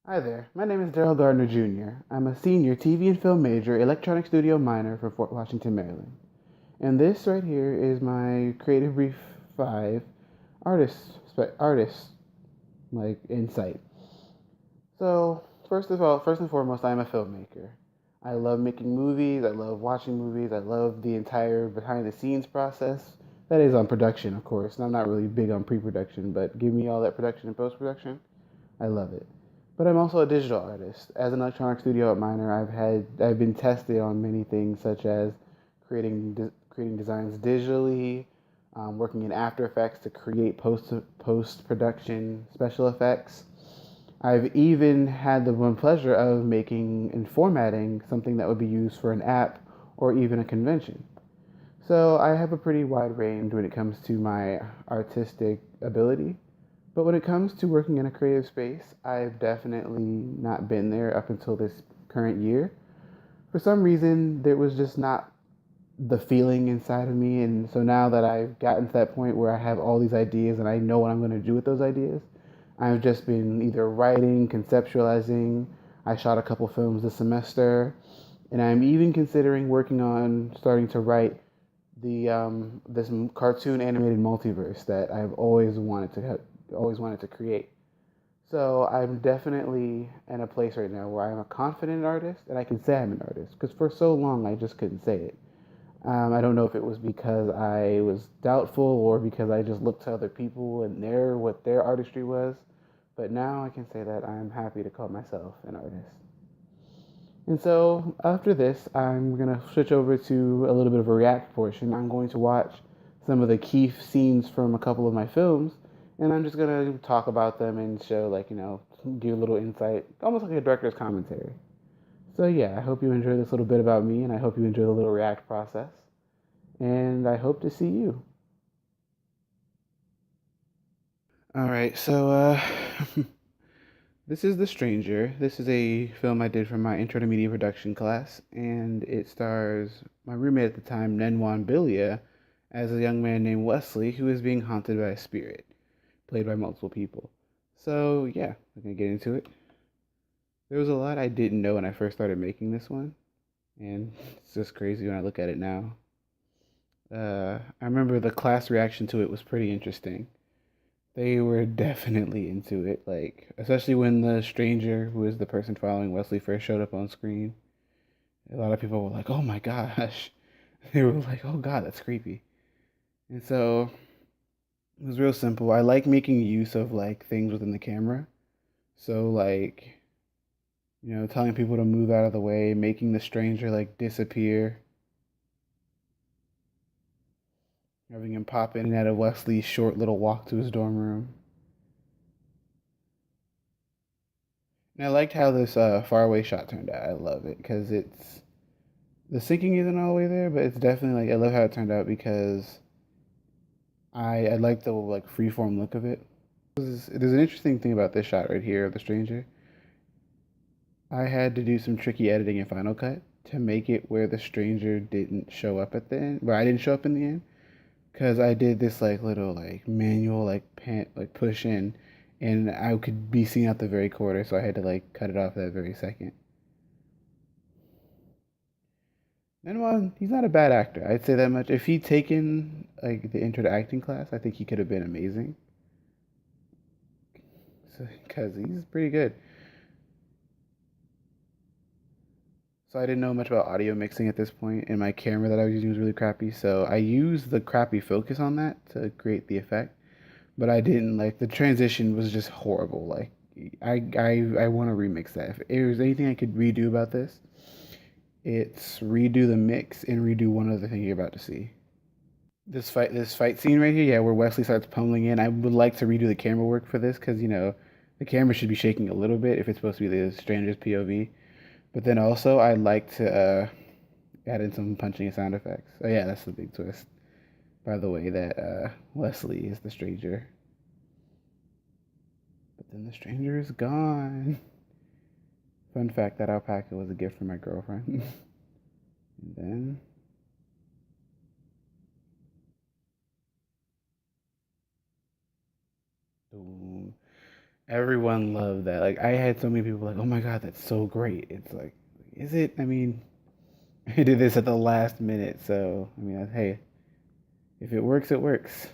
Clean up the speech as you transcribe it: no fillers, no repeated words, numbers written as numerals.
Hi there, my name is Daryl Gardner Jr. I'm a senior TV and film major, electronic studio minor from Fort Washington, Maryland. And this right here is my Creative Brief 5 artist like insight. So, first and foremost, I'm a filmmaker. I love making movies, I love watching movies, I love the entire behind the scenes process. That is on production, of course. And I'm not really big on pre-production, but give me all that production and post-production. I love it. But I'm also a digital artist. As an electronic studio at Minor, I've been tested on many things such as creating designs digitally, working in After Effects to create post production special effects. I've even had the one pleasure of making and formatting something that would be used for an app or even a convention. So I have a pretty wide range when it comes to my artistic ability. But when it comes to working in a creative space, I've definitely not been there up until this current year. For some reason, there was just not the feeling inside of me. And so now that I've gotten to that point where I have all these ideas and I know what I'm going to do with those ideas, I've just been either writing, conceptualizing. I shot a couple films this semester, and I'm even considering working on starting to write the this cartoon animated multiverse that I've always wanted to create. So I'm definitely in a place right now where I'm a confident artist, and I can say I'm an artist because for so long I just couldn't say it. I don't know if it was because I was doubtful or because I just looked to other people and what their artistry was, but now I can say that I'm happy to call myself an artist. And so after this, I'm going to switch over to a little bit of a react portion. I'm going to watch some of the key scenes from a couple of my films, and I'm just going to talk about them and show, give a little insight, almost like a director's commentary. So, yeah, I hope you enjoy this little bit about me, and I hope you enjoy the little react process. And I hope to see you. All right, so this is The Stranger. This is a film I did for my intro to media production class, and it stars my roommate at the time, Nenwan Bilia, as a young man named Wesley who is being haunted by a spirit, played by multiple people. So, yeah, we're gonna get into it. There was a lot I didn't know when I first started making this one, and it's just crazy when I look at it now. I remember the class reaction to it was pretty interesting. They were definitely into it, like especially when the stranger, who is the person following Wesley, first showed up on screen. A lot of people were like, "Oh my gosh!" They were like, "Oh God, that's creepy." And so it was real simple. I like making use of like things within the camera. So like, telling people to move out of the way, making the stranger like disappear, having him pop in and out of Wesley's short little walk to his dorm room. And I liked how this faraway shot turned out. I love it because the syncing isn't all the way there, but it's definitely like I love how it turned out because I like the like freeform look of it. There's an interesting thing about this shot right here of the stranger. I had to do some tricky editing in Final Cut to make it where the stranger didn't show up at the end, where I didn't show up in the end, because I did this like little like manual like push in, and I could be seen at the very corner, so I had to like cut it off that very second. And well, he's not a bad actor. I'd say that much. If he'd taken like the intro to acting class, I think he could have been amazing. So, because he's pretty good. So I didn't know much about audio mixing at this point, and my camera that I was using was really crappy. So I used the crappy focus on that to create the effect, but I didn't like the transition was just horrible. Like I want to remix that. If there's anything I could redo about this, it's redo the mix and redo one other thing you're about to see. This fight scene right here, yeah, where Wesley starts pummeling in. I would like to redo the camera work for this because the camera should be shaking a little bit if it's supposed to be the stranger's POV. But then also I'd like to add in some punching and sound effects. Oh yeah, that's the big twist. By the way, that Wesley is the stranger, but then the stranger is gone. Fun fact: that alpaca was a gift from my girlfriend. And then boom. Everyone loved that. Like I had so many people like, "Oh my God, that's so great." It's like, is it? I mean, I did this at the last minute, so I mean, hey, if it works, it works.